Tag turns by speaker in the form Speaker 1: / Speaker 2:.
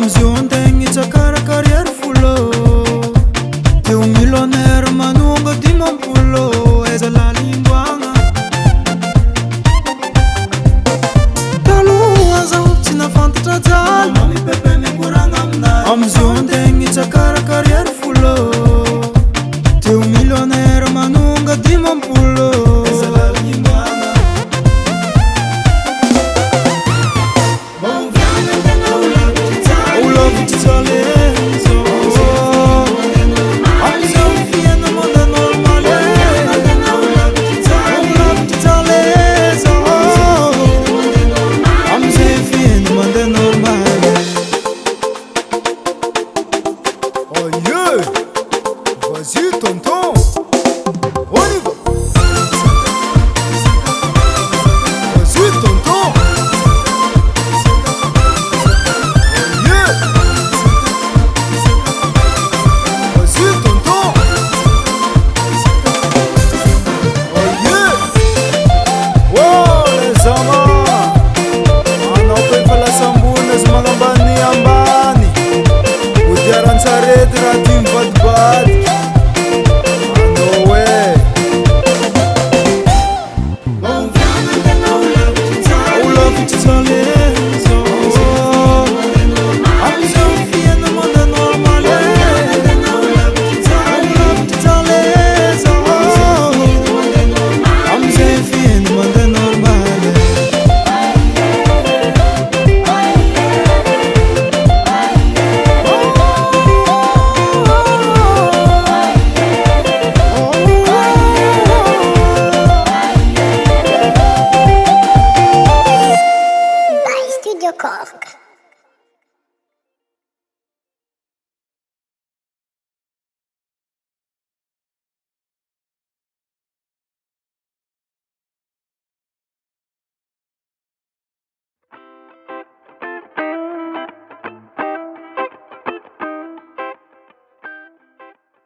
Speaker 1: amizio antegna itsakara carrière folo teo millionnaire manonga dimampolo aiza lalimboagna taloha zaho tsy nafantatra jalo amizio antegna itsakara carrière folo teo millionnaire manonga dimampolo
Speaker 2: Vas-y tonton, on y va. Vas-y tonton. Yeah. Vas-y tonton. Oh yeah. Wow les amants, anao fa lasambony azy magnambany ambany odiaran-tsarety raha ty mivadibadika.
Speaker 3: Studio Korg.